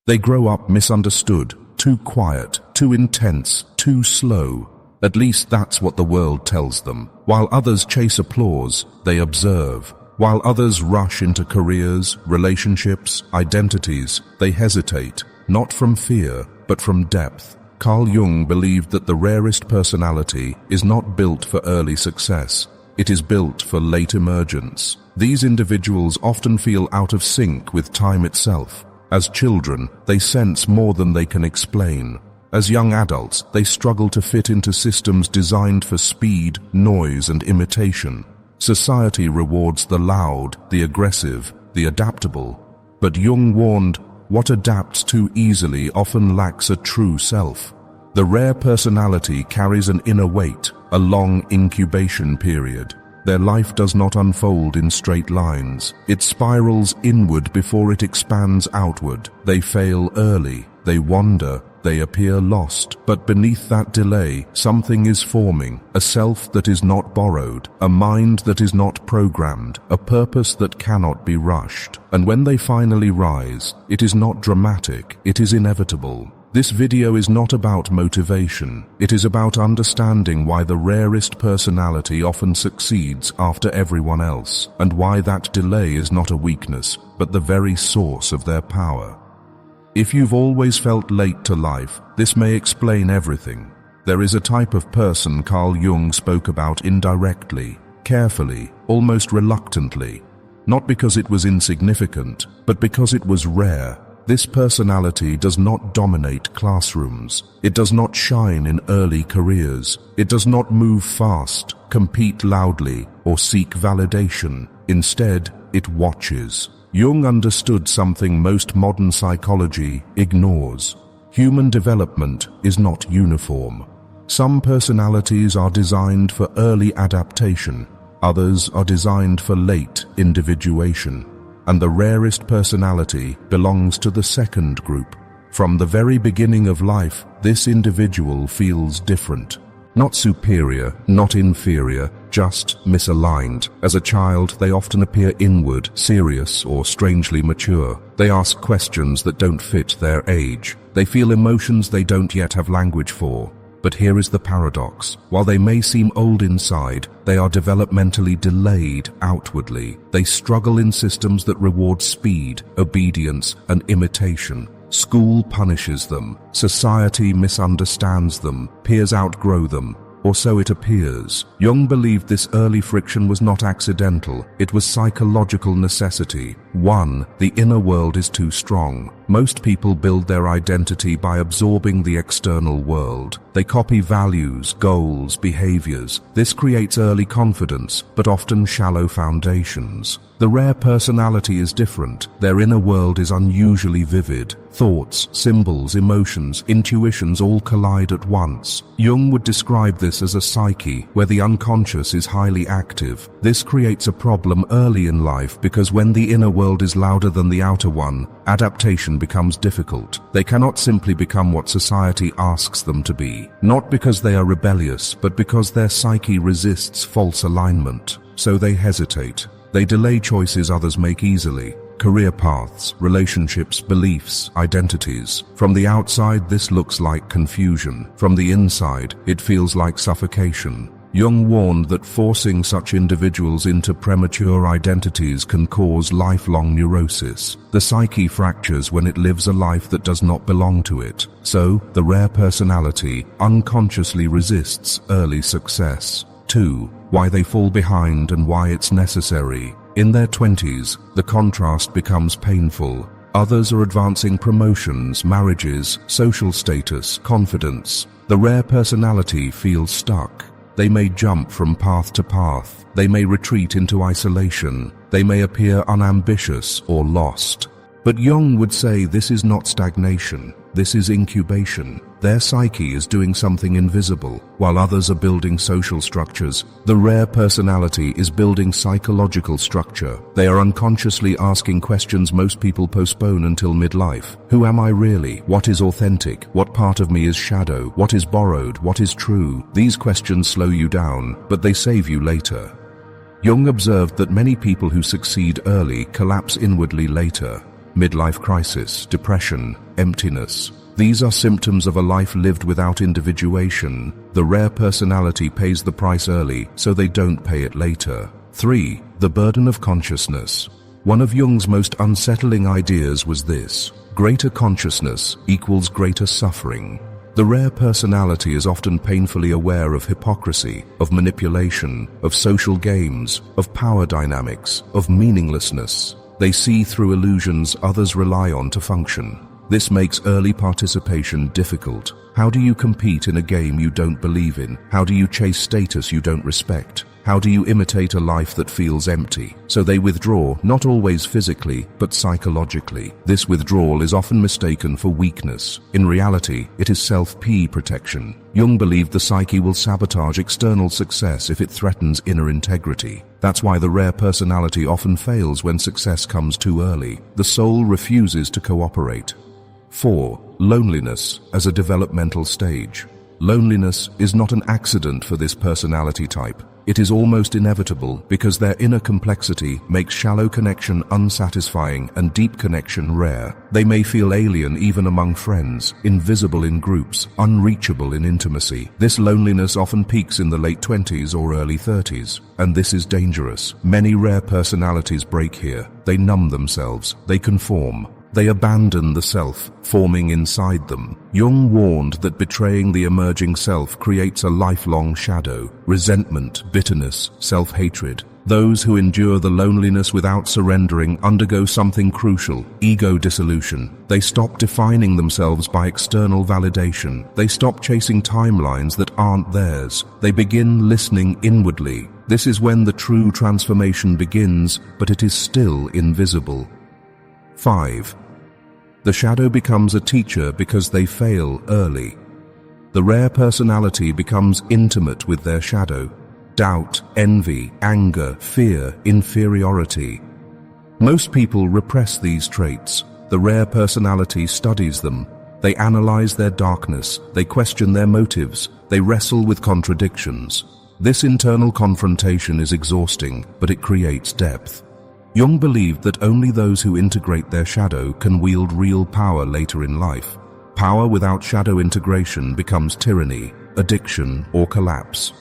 They grow up misunderstood, too quiet, too intense, too slow. At least that's what the world tells them. While others chase applause, they observe. While others rush into careers, relationships, identities, they hesitate, not from fear, but from depth. Carl Jung believed that the rarest personality is not built for early success. It is built for late emergence. These individuals often feel out of sync with time itself. As children, they sense more than they can explain. As young adults, they struggle to fit into systems designed for speed, noise, and imitation. Society rewards the loud, the aggressive, the adaptable. But Jung warned, what adapts too easily often lacks a true self. The rare personality carries an inner weight, a long incubation period. Their life does not unfold in straight lines. It spirals inward before it expands outward. They fail early. They wander. They appear lost. But beneath that delay, something is forming. A self that is not borrowed. A mind that is not programmed. A purpose that cannot be rushed. And when they finally rise, it is not dramatic. It is inevitable. This video is not about motivation. It is about understanding why the rarest personality often succeeds after everyone else, and why that delay is not a weakness, but the very source of their power. If you've always felt late to life, this may explain everything. There is a type of person Carl Jung spoke about indirectly, carefully, almost reluctantly, not because it was insignificant, but because it was rare. This personality does not dominate classrooms. It does not shine in early careers. It does not move fast, compete loudly, or seek validation. Instead, it watches. Jung understood something most modern psychology ignores. Human development is not uniform. Some personalities are designed for early adaptation. Others are designed for late individuation. And the rarest personality belongs to the second group. From the very beginning of life, this individual feels different. Not superior, not inferior, just misaligned. As a child, they often appear inward, serious, or strangely mature. They ask questions that don't fit their age. They feel emotions they don't yet have language for. But here is the paradox. While they may seem old inside, they are developmentally delayed outwardly. They struggle in systems that reward speed, obedience, and imitation. School punishes them. Society misunderstands them. Peers outgrow them. Or so it appears. Jung believed this early friction was not accidental. It was psychological necessity. 1. The inner world is too strong. Most people build their identity by absorbing the external world. They copy values, goals, behaviors. This creates early confidence, but often shallow foundations. The rare personality is different. Their inner world is unusually vivid. Thoughts, symbols, emotions, intuitions all collide at once. Jung would describe this as a psyche, where the unconscious is highly active. This creates a problem early in life because when the inner world is louder than the outer one, adaptation becomes difficult. They cannot simply become what society asks them to be. Not because they are rebellious, but because their psyche resists false alignment. So they hesitate. They delay choices others make easily. Career paths, relationships, beliefs, identities. From the outside, this looks like confusion. From the inside, it feels like suffocation. Jung warned that forcing such individuals into premature identities can cause lifelong neurosis. The psyche fractures when it lives a life that does not belong to it. So, the rare personality unconsciously resists early success. 2. Why they fall behind and why it's necessary. In their 20s, the contrast becomes painful. Others are advancing promotions, marriages, social status, confidence. The rare personality feels stuck. They may jump from path to path. They may retreat into isolation. They may appear unambitious or lost. But Jung would say this is not stagnation. This is incubation. Their psyche is doing something invisible, while others are building social structures. The rare personality is building psychological structure. They are unconsciously asking questions most people postpone until midlife. Who am I really? What is authentic? What part of me is shadow? What is borrowed? What is true? These questions slow you down, but they save you later. Jung observed that many people who succeed early collapse inwardly later. midlife crisis, depression, emptiness. These are symptoms of a life lived without individuation. The rare personality pays the price early, so they don't pay it later. 3. The burden of consciousness. One of Jung's most unsettling ideas was this: greater consciousness equals greater suffering. The rare personality is often painfully aware of hypocrisy, of manipulation, of social games, of power dynamics, of meaninglessness. They see through illusions others rely on to function. This makes early participation difficult. How do you compete in a game you don't believe in? How do you chase status you don't respect? How do you imitate a life that feels empty? So they withdraw, not always physically, but psychologically. This withdrawal is often mistaken for weakness. In reality, it is self-protection. Jung believed the psyche will sabotage external success if it threatens inner integrity. That's why the rare personality often fails when success comes too early. The soul refuses to cooperate. 4. Loneliness as a developmental stage. Loneliness is not an accident for this personality type. It is almost inevitable because their inner complexity makes shallow connection unsatisfying and deep connection rare. They may feel alien even among friends, invisible in groups, unreachable in intimacy. This loneliness often peaks in the late 20s or early 30s, and this is dangerous. Many rare personalities break here. They numb themselves, they conform. They abandon the self, forming inside them. Jung warned that betraying the emerging self creates a lifelong shadow, resentment, bitterness, self-hatred. Those who endure the loneliness without surrendering undergo something crucial: ego dissolution. They stop defining themselves by external validation. They stop chasing timelines that aren't theirs. They begin listening inwardly. This is when the true transformation begins, but it is still invisible. 5. The shadow becomes a teacher because they fail early. The rare personality becomes intimate with their shadow. Doubt, envy, anger, fear, inferiority. Most people repress these traits. The rare personality studies them. They analyze their darkness. They question their motives. They wrestle with contradictions. This internal confrontation is exhausting, but it creates depth. Jung believed that only those who integrate their shadow can wield real power later in life. Power without shadow integration becomes tyranny, addiction, or collapse.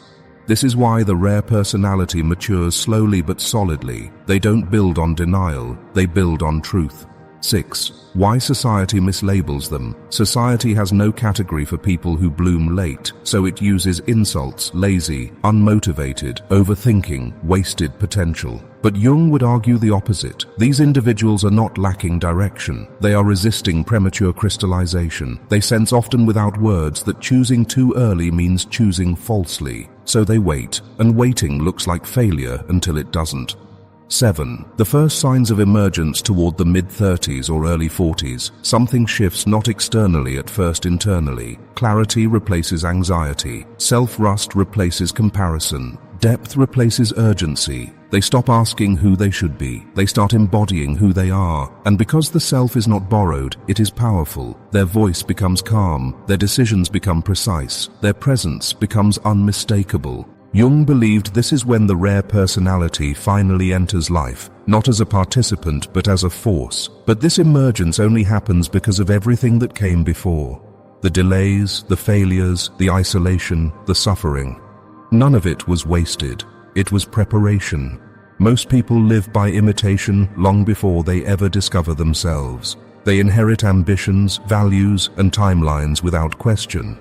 This is why the rare personality matures slowly but solidly. They don't build on denial, they build on truth. 6. Why society mislabels them. Society has no category for people who bloom late, so it uses insults: lazy, unmotivated, overthinking, wasted potential. But Jung would argue the opposite. These individuals are not lacking direction. They are resisting premature crystallization. They sense, often without words, that choosing too early means choosing falsely. So they wait, and waiting looks like failure until it doesn't. 7. The first signs of emergence toward the mid-30s or early 40s. Something shifts, not externally, at first internally. Clarity replaces anxiety. Self-rust replaces comparison. Depth replaces urgency. They stop asking who they should be. They start embodying who they are. And because the self is not borrowed, it is powerful. Their voice becomes calm. Their decisions become precise. Their presence becomes unmistakable. Jung believed this is when the rare personality finally enters life, not as a participant but as a force. But this emergence only happens because of everything that came before. The delays, the failures, the isolation, the suffering. None of it was wasted. It was preparation. Most people live by imitation long before they ever discover themselves. They inherit ambitions, values, and timelines without question.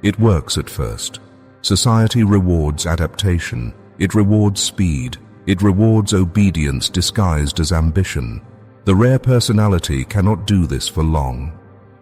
It works at first. Society rewards adaptation. It rewards speed. It rewards obedience disguised as ambition. The rare personality cannot do this for long.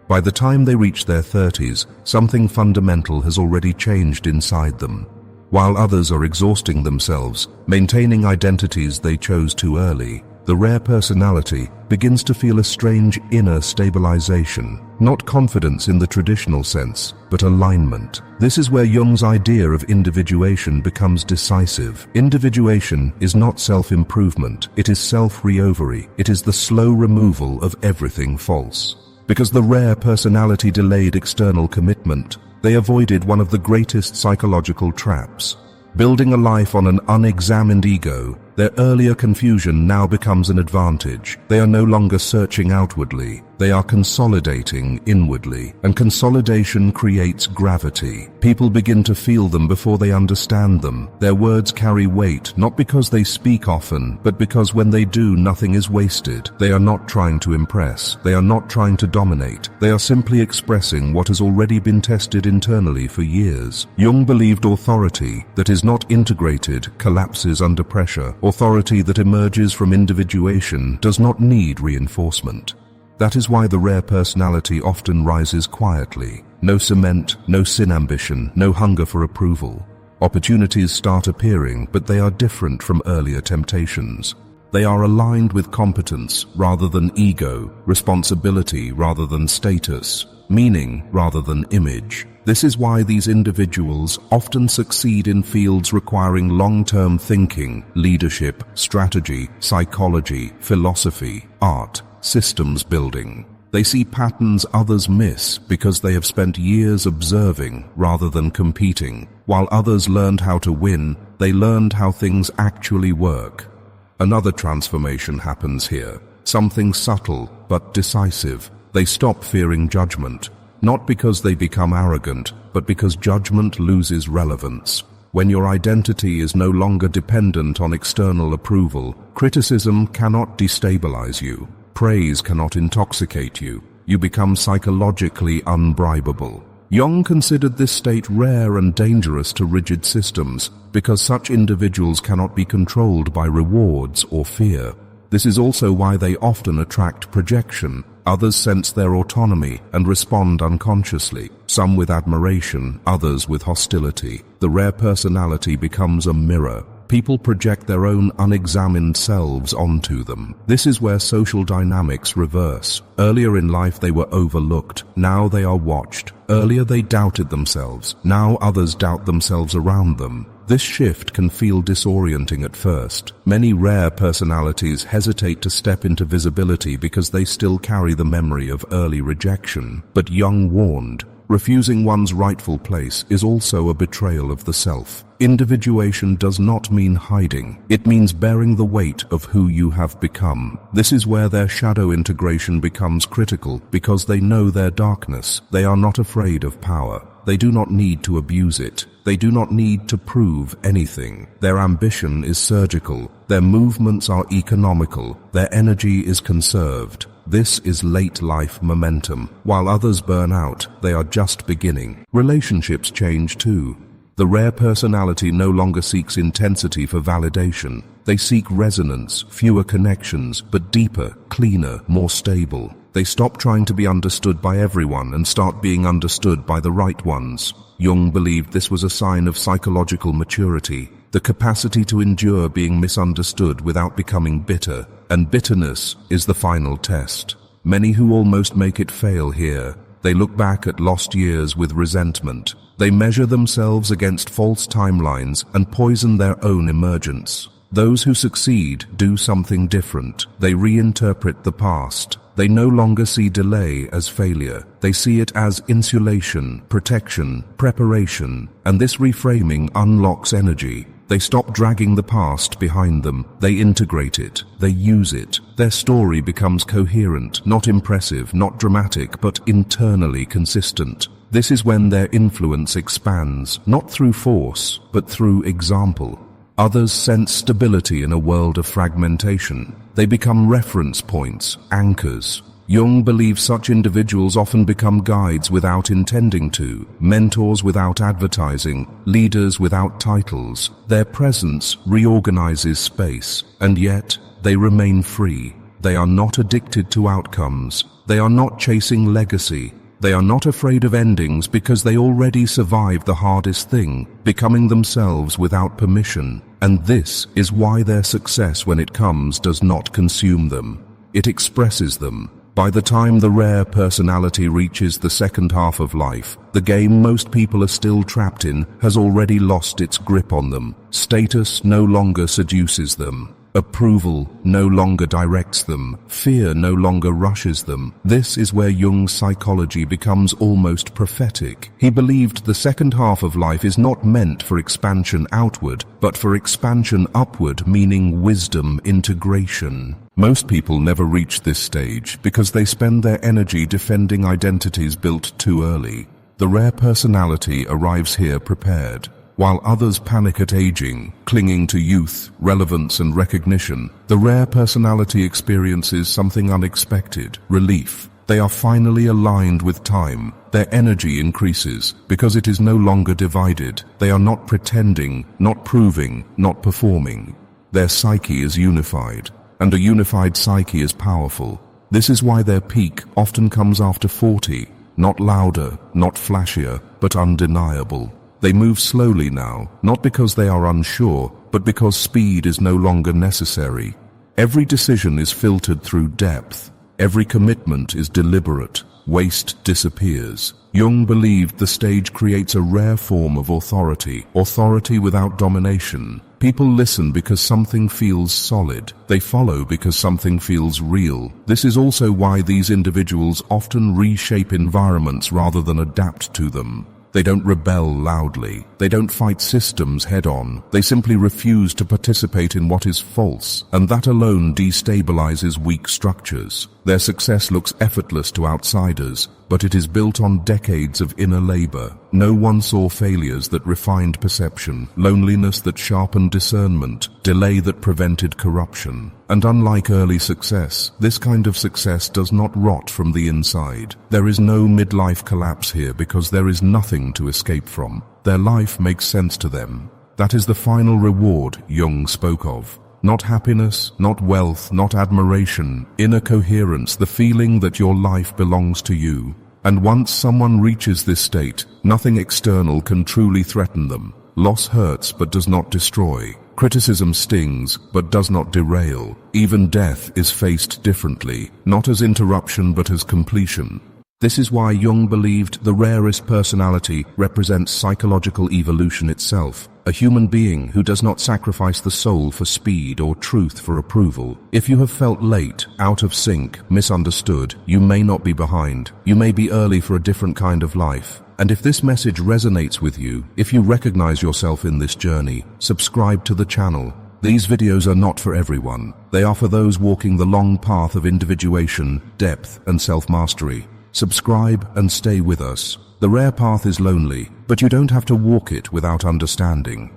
By the time they reach their 30s, something fundamental has already changed inside them. While others are exhausting themselves, maintaining identities they chose too early, the rare personality begins to feel a strange inner stabilization. Not confidence in the traditional sense, but alignment. This is where Jung's idea of individuation becomes decisive. Individuation is not self-improvement, it is self-recovery. It is the slow removal of everything false. Because the rare personality delayed external commitment, they avoided one of the greatest psychological traps. Building a life on an unexamined ego Their earlier confusion now becomes an advantage. They are no longer searching outwardly. They are consolidating inwardly, and consolidation creates gravity. People begin to feel them before they understand them. Their words carry weight, not because they speak often, but because when they do, nothing is wasted. They are not trying to impress. They are not trying to dominate. They are simply expressing what has already been tested internally for years. Jung believed authority that is not integrated collapses under pressure. Authority that emerges from individuation does not need reinforcement. That is why the rare personality often rises quietly. No cement, no sin ambition, no hunger for approval. Opportunities start appearing, but they are different from earlier temptations. They are aligned with competence rather than ego, responsibility rather than status, meaning rather than image. This is why these individuals often succeed in fields requiring long-term thinking, leadership, strategy, psychology, philosophy, art, systems building. They see patterns others miss because they have spent years observing rather than competing. While others learned how to win, they learned how things actually work. Another transformation happens here, something subtle but decisive. They stop fearing judgment, not because they become arrogant, but because judgment loses relevance. When your identity is no longer dependent on external approval, criticism cannot destabilize you. Praise cannot intoxicate you. You become psychologically unbribable. Jung considered this state rare and dangerous to rigid systems because such individuals cannot be controlled by rewards or fear. This is also why they often attract projection. Others sense their autonomy and respond unconsciously, some with admiration, others with hostility. The rare personality becomes a mirror. People project their own unexamined selves onto them. This is where social dynamics reverse. Earlier in life they were overlooked, now they are watched. Earlier they doubted themselves, now others doubt themselves around them. This shift can feel disorienting at first. Many rare personalities hesitate to step into visibility because they still carry the memory of early rejection. But Jung warned, refusing one's rightful place is also a betrayal of the self. Individuation does not mean hiding. It means bearing the weight of who you have become. This is where their shadow integration becomes critical because they know their darkness. They are not afraid of power. They do not need to abuse it. They do not need to prove anything. Their ambition is surgical. Their movements are economical. Their energy is conserved. This is late life momentum. While others burn out, they are just beginning. Relationships change too. The rare personality no longer seeks intensity for validation. They seek resonance, fewer connections, but deeper, cleaner, more stable. They stop trying to be understood by everyone and start being understood by the right ones. Jung believed this was a sign of psychological maturity, the capacity to endure being misunderstood without becoming bitter. And bitterness is the final test. Many who almost make it fail here. They look back at lost years with resentment. They measure themselves against false timelines and poison their own emergence. Those who succeed do something different. They reinterpret the past. They no longer see delay as failure. They see it as insulation, protection, preparation, and this reframing unlocks energy. They stop dragging the past behind them. They integrate it. They use it. Their story becomes coherent, not impressive, not dramatic, but internally consistent. This is when their influence expands, not through force, but through example. Others sense stability in a world of fragmentation. They become reference points, anchors. Jung believes such individuals often become guides without intending to, mentors without advertising, leaders without titles. Their presence reorganizes space, and yet they remain free. They are not addicted to outcomes. They are not chasing legacy. They are not afraid of endings because they already survived the hardest thing, becoming themselves without permission. And this is why their success when it comes does not consume them. It expresses them. By the time the rare personality reaches the second half of life, the game most people are still trapped in has already lost its grip on them. Status no longer seduces them. Approval no longer directs them. Fear no longer rushes them. This is where Jung's psychology becomes almost prophetic. He believed the second half of life is not meant for expansion outward, but for expansion upward, meaning wisdom, integration. Most people never reach this stage because they spend their energy defending identities built too early. The rare personality arrives here prepared. While others panic at aging, clinging to youth, relevance and recognition, the rare personality experiences something unexpected: relief. They are finally aligned with time. Their energy increases because it is no longer divided. They are not pretending, not proving, not performing. Their psyche is unified, and a unified psyche is powerful. This is why their peak often comes after 40, not louder, not flashier, but undeniable. They move slowly now, not because they are unsure, but because speed is no longer necessary. Every decision is filtered through depth. Every commitment is deliberate. Waste disappears. Jung believed the stage creates a rare form of authority without domination. People listen because something feels solid. They follow because something feels real. This is also why these individuals often reshape environments rather than adapt to them. They don't rebel loudly. They don't fight systems head-on. They simply refuse to participate in what is false, and that alone destabilizes weak structures. Their success looks effortless to outsiders, but it is built on decades of inner labor. No one saw failures that refined perception, loneliness that sharpened discernment, delay that prevented corruption. And unlike early success, this kind of success does not rot from the inside. There is no midlife collapse here because there is nothing to escape from. Their life makes sense to them. That is the final reward Jung spoke of. Not happiness, not wealth, not admiration, inner coherence, the feeling that your life belongs to you. And once someone reaches this state, nothing external can truly threaten them. Loss hurts but does not destroy. Criticism stings but does not derail. Even death is faced differently, not as interruption but as completion. This is why Jung believed the rarest personality represents psychological evolution itself, a human being who does not sacrifice the soul for speed or truth for approval. If you have felt late, out of sync, misunderstood, you may not be behind. You may be early for a different kind of life. And if this message resonates with you, if you recognize yourself in this journey, subscribe to the channel. These videos are not for everyone. They are for those walking the long path of individuation, depth, and self-mastery. Subscribe and stay with us. The rare path is lonely, but you don't have to walk it without understanding.